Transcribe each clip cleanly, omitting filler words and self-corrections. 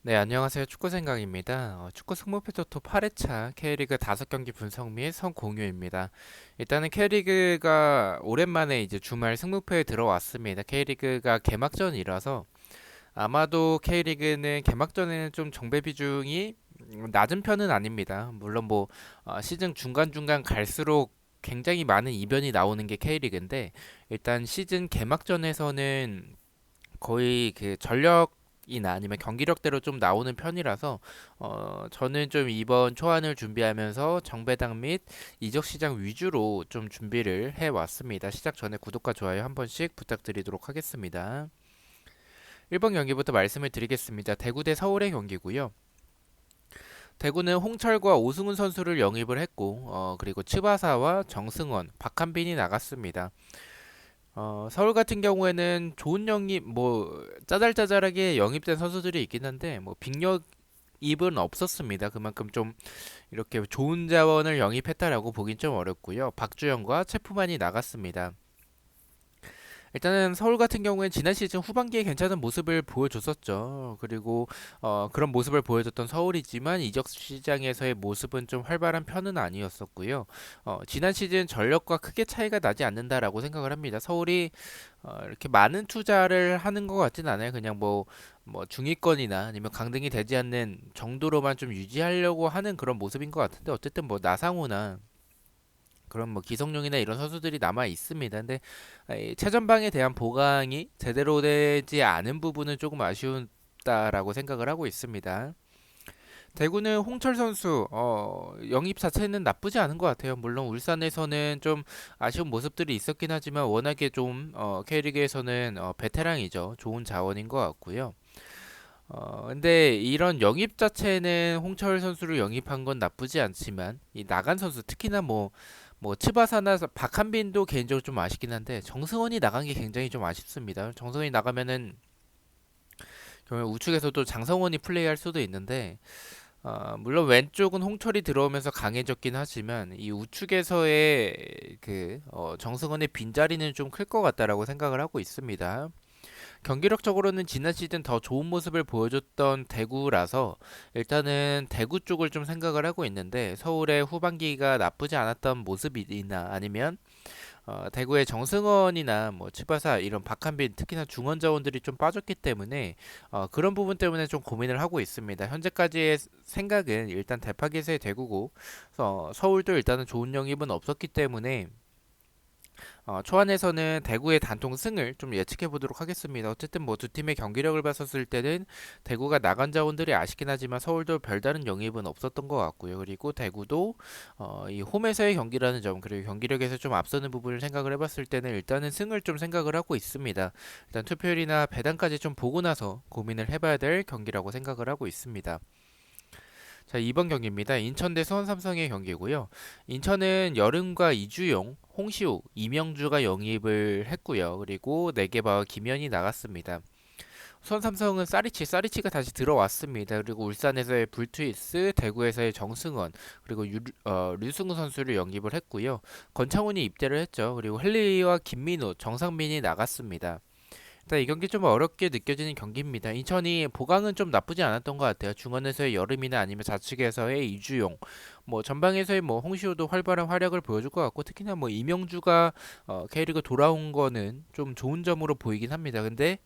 네, 안녕하세요. 축구생각입니다. 축구 승무패토토 8회차 K리그 5경기 분석 및 선 공유입니다. 일단은 K리그가 오랜만에 이제 주말 승무패에 들어왔습니다. K리그가 개막전이라서 아마도 K리그는 개막전에는 좀 정배 비중이 낮은 편은 아닙니다. 물론 뭐 시즌 중간중간 갈수록 굉장히 많은 이변이 나오는 게 K리그인데 일단 시즌 개막전에서는 거의 그 전력이나 아니면 경기력대로 좀 나오는 편이라서 저는 좀 이번 초안을 준비하면서 정배당 및 이적 시장 위주로 좀 준비를 해 왔습니다. 시작 전에 구독과 좋아요 한 번씩 부탁드리도록 하겠습니다. 1번 경기부터 말씀을 드리겠습니다. 대구 대 서울의 경기고요. 대구는 홍철과 오승훈 선수를 영입을 했고 그리고 츠바사와 정승원, 박한빈이 나갔습니다. 서울 같은 경우에는 좋은 영입, 뭐 짜잘짜잘하게 영입된 선수들이 있긴 한데 뭐 빅영입은 없었습니다. 그만큼 좀 이렇게 좋은 자원을 영입했다라고 보긴 좀 어렵고요. 박주영과 체프만이 나갔습니다. 일단은 서울 같은 경우엔 지난 시즌 후반기에 괜찮은 모습을 보여줬었죠. 그리고 그런 모습을 보여줬던 서울이지만 이적 시장에서의 모습은 좀 활발한 편은 아니었었고요. 지난 시즌 전력과 크게 차이가 나지 않는다라고 생각을 합니다. 서울이 이렇게 많은 투자를 하는 것 같진 않아요. 그냥 뭐 중위권이나 아니면 강등이 되지 않는 정도로만 좀 유지하려고 하는 그런 모습인 것 같은데 어쨌든 뭐 나상호나 그런 뭐 기성용이나 이런 선수들이 남아 있습니다. 근데 이 최전방에 대한 보강이 제대로 되지 않은 부분은 조금 아쉬웠다라고 생각을 하고 있습니다. 대구는 홍철 선수 영입 자체는 나쁘지 않은 것 같아요. 물론 울산에서는 좀 아쉬운 모습들이 있었긴 하지만 워낙에 좀 K리그에서는 베테랑이죠. 좋은 자원인 것 같고요. 근데 이런 영입 자체는 홍철 선수를 영입한 건 나쁘지 않지만 이 나간 선수 특히나 뭐 츠바사나 박한빈도 개인적으로 좀 아쉽긴 한데 정승원이 나간 게 굉장히 좀 아쉽습니다. 정승원이 나가면은 결국 우측에서도 장성원이 플레이할 수도 있는데 물론 왼쪽은 홍철이 들어오면서 강해졌긴 하지만 이 우측에서의 그 정승원의 빈자리는 좀 클 것 같다라고 생각을 하고 있습니다. 경기력적으로는 지난 시즌 더 좋은 모습을 보여줬던 대구라서 일단은 대구 쪽을 좀 생각을 하고 있는데 서울의 후반기가 나쁘지 않았던 모습이나 아니면 대구의 정승원이나 뭐 치바사 이런 박한빈 특히나 중원 자원들이 좀 빠졌기 때문에 그런 부분 때문에 좀 고민을 하고 있습니다. 현재까지의 생각은 일단 대파기세의 대구고 서울도 일단은 좋은 영입은 없었기 때문에 초안에서는 대구의 단통 승을 좀 예측해 보도록 하겠습니다. 어쨌든 뭐 두 팀의 경기력을 봤었을 때는 대구가 나간 자원들이 아쉽긴 하지만 서울도 별다른 영입은 없었던 것 같고요. 그리고 대구도 이 홈에서의 경기라는 점 그리고 경기력에서 좀 앞서는 부분을 생각을 해봤을 때는 일단은 승을 좀 생각을 하고 있습니다. 일단 투표율이나 배당까지 좀 보고 나서 고민을 해봐야 될 경기라고 생각을 하고 있습니다. 자, 2번 경기입니다. 인천 대 수원 삼성의 경기고요. 인천은 여름과 이주용, 홍시우, 이명주가 영입을 했고요. 그리고 네게바와 김현이 나갔습니다. 수원 삼성은 사리치가 다시 들어왔습니다. 그리고 울산에서의 불투이스, 대구에서의 정승원, 그리고 류승우 선수를 영입을 했고요. 권창훈이 입대를 했죠. 그리고 헨리와 김민호, 정상민이 나갔습니다. 일단 이 경기 좀 어렵게 느껴지는 경기입니다. 인천이 보강은 좀 나쁘지 않았던 것 같아요. 중원에서의 여름이나 아니면 좌측에서의 이주용, 뭐 전방에서의 뭐 홍시호도 활발한 활약을 보여줄 것 같고 특히나 뭐 이명주가 K리그 돌아온 거는 좀 좋은 점으로 보이긴 합니다. 근데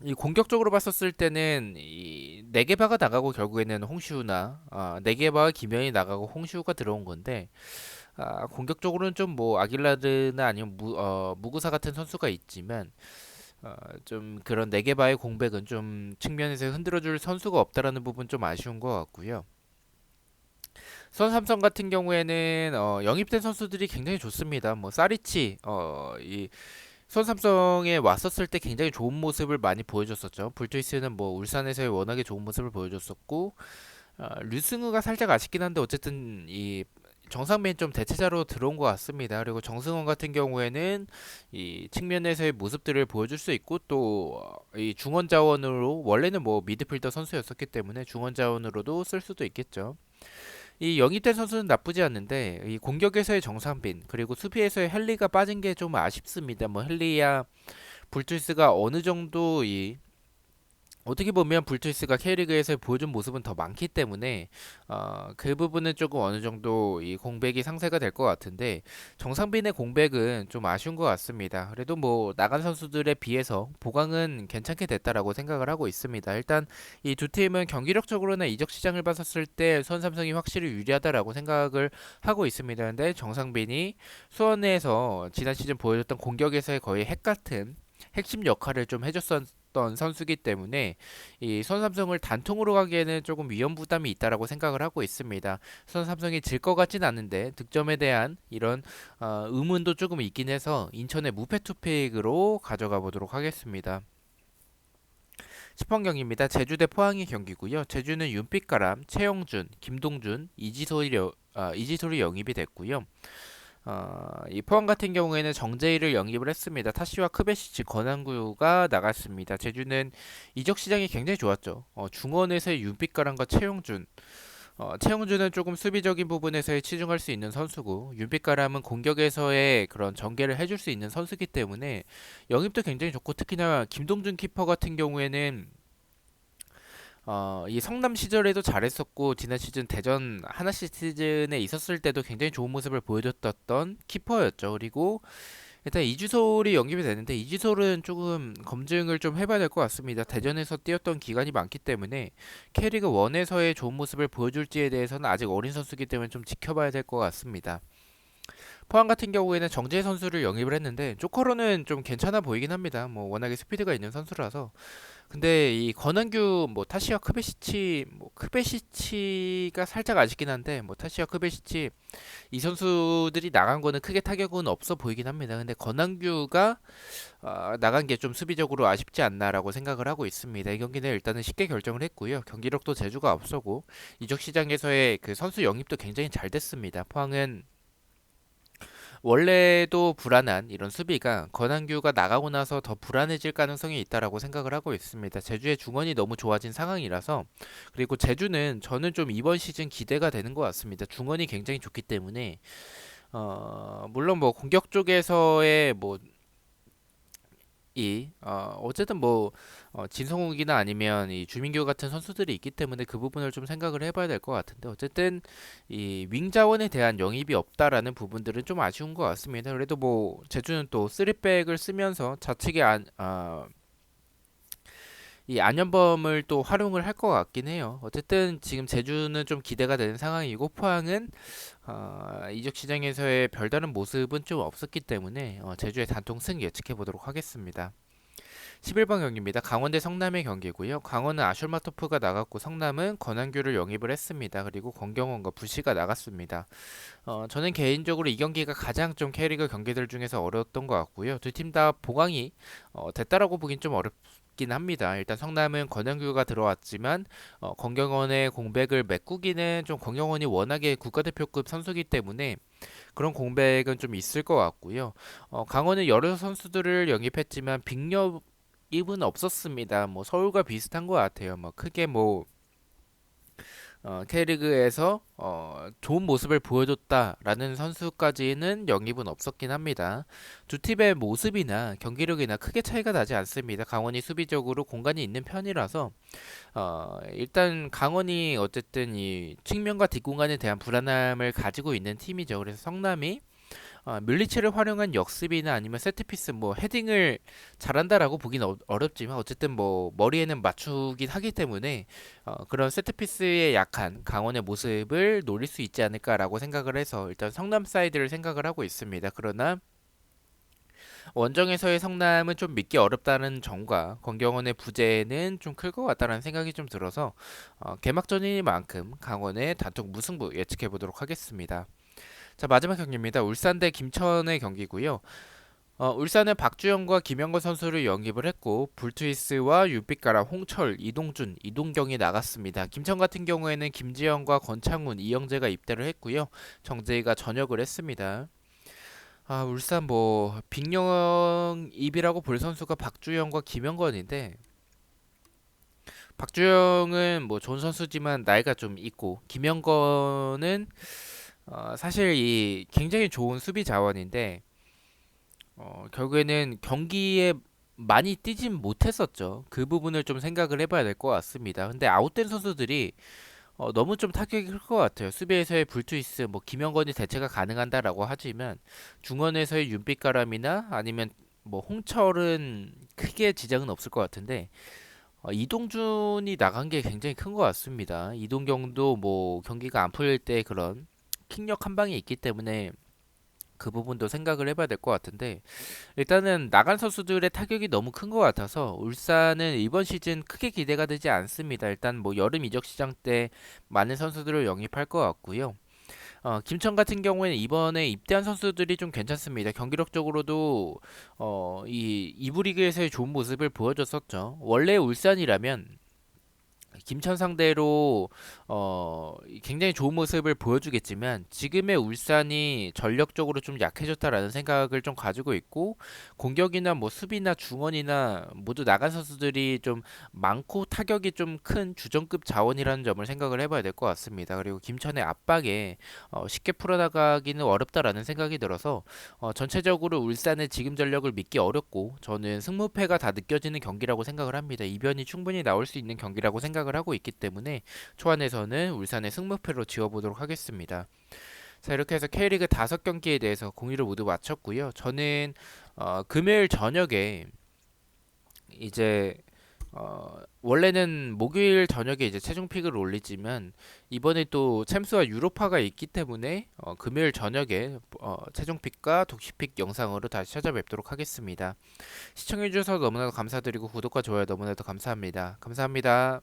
이 공격적으로 봤었을 때는 이 네게바가 나가고 결국에는 홍시우나 네게바와 김현이 나가고 홍시우가 들어온 건데 공격적으로는 좀 뭐 아길라드나 아니면 무구사 같은 선수가 있지만 좀 그런 네게바의 공백은 좀 측면에서 흔들어줄 선수가 없다라는 부분 좀 아쉬운 것 같고요. 수원 삼성 같은 경우에는 영입된 선수들이 굉장히 좋습니다. 뭐 사리치 이 수원 삼성에 왔었을 때 굉장히 좋은 모습을 많이 보여줬었죠. 불투이스는 뭐 울산에서의 워낙에 좋은 모습을 보여줬었고 류승우가 살짝 아쉽긴 한데 어쨌든 이 정상면 좀 대체자로 들어온 것 같습니다. 그리고 정승원 같은 경우에는 이 측면에서의 모습들을 보여줄 수 있고 또 이 중원 자원으로 원래는 뭐 미드필더 선수였었기 때문에 중원 자원으로도 쓸 수도 있겠죠. 이 영입된 선수는 나쁘지 않는데 이 공격에서의 정상빈 그리고 수비에서의 헨리가 빠진 게 좀 아쉽습니다. 뭐 헨리야 불투스가 어느 정도 이 어떻게 보면 불투이스가 K리그에서 보여준 모습은 더 많기 때문에 그 부분은 조금 어느 정도 이 공백이 상쇄가 될 것 같은데 정상빈의 공백은 좀 아쉬운 것 같습니다. 그래도 뭐 나간 선수들에 비해서 보강은 괜찮게 됐다라고 생각을 하고 있습니다. 일단 이 두 팀은 경기력적으로나 이적 시장을 봤었을 때 수원 삼성이 확실히 유리하다라고 생각을 하고 있습니다. 근데 정상빈이 수원에서 지난 시즌 보여줬던 공격에서의 거의 핵 같은 핵심 역할을 좀 해줬었던 선수기 때문에 이 손삼성을 단통으로 가기에는 조금 위험 부담이 있다라고 생각을 하고 있습니다. 손삼성이 질 것 같진 않은데 득점에 대한 이런 의문도 조금 있긴 해서 인천의 무패 투픽으로 가져가 보도록 하겠습니다. 10번 경기입니다. 제주 대 포항의 경기고요. 제주는 윤빛가람, 최영준, 김동준, 이지솔이 영입이 됐고요. 이 포항 같은 경우에는 정재희를 영입을 했습니다. 타시와 크베시치, 권한구가 나갔습니다. 제주는 이적 시장이 굉장히 좋았죠. 중원에서의 윤빛가람과 최용준. 최용준은 조금 수비적인 부분에서의 치중할 수 있는 선수고 윤빛가람은 공격에서의 그런 전개를 해줄 수 있는 선수기 때문에 영입도 굉장히 좋고 특히나 김동준 키퍼 같은 경우에는 이 성남 시절에도 잘했었고 지난 시즌 대전 하나 시즌에 있었을 때도 굉장히 좋은 모습을 보여줬던 키퍼였죠. 그리고 일단 이주솔이 영입이 되는데 이주솔은 조금 검증을 좀 해봐야 될 것 같습니다. 대전에서 뛰었던 기간이 많기 때문에 K리그 1에서의 좋은 모습을 보여줄지에 대해서는 아직 어린 선수이기 때문에 좀 지켜봐야 될 것 같습니다. 포항 같은 경우에는 정재 선수를 영입을 했는데 조커로는 좀 괜찮아 보이긴 합니다. 뭐 워낙에 스피드가 있는 선수라서 근데 이 권한규 뭐 타시와 크베시치 뭐 크베시치가 살짝 아쉽긴 한데 뭐 타시와 크베시치 이 선수들이 나간 거는 크게 타격은 없어 보이긴 합니다. 근데 권한규가 나간 게 좀 수비적으로 아쉽지 않나라고 생각을 하고 있습니다. 이 경기는 일단은 쉽게 결정을 했고요. 경기력도 제주가 앞서고 이적 시장에서의 그 선수 영입도 굉장히 잘 됐습니다. 포항은 원래도 불안한 이런 수비가 권한규가 나가고 나서 더 불안해질 가능성이 있다라고 생각을 하고 있습니다. 제주의 중원이 너무 좋아진 상황이라서 그리고 제주는 저는 좀 이번 시즌 기대가 되는 것 같습니다. 중원이 굉장히 좋기 때문에 물론 뭐 공격 쪽에서의 뭐 어쨌든 뭐 진성욱이나 아니면 이 주민규 같은 선수들이 있기 때문에 그 부분을 좀 생각을 해봐야 될 것 같은데 어쨌든 이 윙 자원에 대한 영입이 없다라는 부분들은 좀 아쉬운 것 같습니다. 그래도 뭐 제주는 또 3백을 쓰면서 좌측에 이 안현범을 또 활용을 할 것 같긴 해요. 어쨌든 지금 제주는 좀 기대가 되는 상황이고 포항은 이적 시장에서의 별다른 모습은 좀 없었기 때문에 제주의 단통 승 예측해 보도록 하겠습니다. 11번 경기입니다. 강원 대 성남의 경기고요. 강원은 아슐마토프가 나갔고 성남은 권한규를 영입을 했습니다. 그리고 권경원과 부시가 나갔습니다. 저는 개인적으로 이 경기가 가장 좀 K리그 경기들 중에서 어려웠던 것 같고요. 두 팀 다 보강이 됐다라고 보긴 좀 어렵긴 합니다. 일단 성남은 권한규가 들어왔지만 권경원의 공백을 메꾸기는 좀 권경원이 워낙에 국가대표급 선수기 때문에 그런 공백은 좀 있을 것 같고요. 강원은 여러 선수들을 영입했지만 빅업은 없었습니다. 뭐 서울과 비슷한 것 같아요. 뭐 크게 뭐 K리그에서 좋은 모습을 보여줬다라는 선수까지는 영입은 없었긴 합니다. 두 팀의 모습이나 경기력이나 크게 차이가 나지 않습니다. 강원이 수비적으로 공간이 있는 편이라서 일단 강원이 어쨌든 이 측면과 뒷공간에 대한 불안함을 가지고 있는 팀이죠. 그래서 성남이 밀리치를 활용한 역습이나 아니면 세트피스 뭐 헤딩을 잘한다라고 보긴 어렵지만 어쨌든 뭐 머리에는 맞추긴 하기 때문에 그런 세트피스에 약한 강원의 모습을 노릴 수 있지 않을까라고 생각을 해서 일단 성남 사이드를 생각을 하고 있습니다. 그러나 원정에서의 성남은 좀 믿기 어렵다는 점과 권경원의 부재는 좀 클 것 같다는 생각이 좀 들어서 개막전이니만큼 강원의 단독 무승부 예측해 보도록 하겠습니다. 자, 마지막 경기입니다. 울산 대 김천의 경기고요. 울산은 박주영과 김영건 선수를 영입을 했고 불투이스와 윤빛가람, 홍철, 이동준, 이동경이 나갔습니다. 김천 같은 경우에는 김지영과 권창훈, 이영재가 입대를 했고요. 정재희가 전역을 했습니다. 울산 뭐 빅영입이라고 볼 선수가 박주영과 김영건인데 박주영은 뭐 좋은 선수지만 나이가 좀 있고 김영건은 사실 이 굉장히 좋은 수비 자원인데 결국에는 경기에 많이 뛰진 못했었죠. 그 부분을 좀 생각을 해봐야 될 것 같습니다. 근데 아웃된 선수들이 너무 좀 타격이 클 것 같아요. 수비에서의 불투이스, 뭐 김영건이 대체가 가능한다라고 하지만 중원에서의 윤빛가람이나 아니면 뭐 홍철은 크게 지장은 없을 것 같은데 이동준이 나간 게 굉장히 큰 것 같습니다. 이동경도 뭐 경기가 안 풀릴 때 그런 킥력 한 방이 있기 때문에 그 부분도 생각을 해봐야 될 것 같은데 일단은 나간 선수들의 타격이 너무 큰 것 같아서 울산은 이번 시즌 크게 기대가 되지 않습니다. 일단 뭐 여름 이적 시장 때 많은 선수들을 영입할 것 같고요. 김천 같은 경우에는 이번에 입대한 선수들이 좀 괜찮습니다. 경기력적으로도 이 2부 리그에서의 좋은 모습을 보여줬었죠. 원래 울산이라면 김천 상대로 굉장히 좋은 모습을 보여주겠지만 지금의 울산이 전력적으로 좀 약해졌다라는 생각을 좀 가지고 있고 공격이나 뭐 수비나 중원이나 모두 나간 선수들이 좀 많고 타격이 좀 큰 주전급 자원이라는 점을 생각을 해봐야 될 것 같습니다. 그리고 김천의 압박에 쉽게 풀어나가기는 어렵다라는 생각이 들어서 전체적으로 울산의 지금 전력을 믿기 어렵고 저는 승무패가 다 느껴지는 경기라고 생각을 합니다. 이변이 충분히 나올 수 있는 경기라고 생각을 하고 있기 때문에 초안에서는 울산의 승무패로 지어보도록 하겠습니다. 자 이렇게 해서 K리그 5경기에 대해서 공유를 모두 마쳤고요. 저는 금요일 저녁에 이제 원래는 목요일 저녁에 이제 최종 픽을 올리지만 이번에 또 챔스와 유로파가 있기 때문에 금요일 저녁에 최종 픽과 독시 픽 영상으로 다시 찾아뵙도록 하겠습니다. 시청해주셔서 너무나도 감사드리고 구독과 좋아요 너무나도 감사합니다. 감사합니다.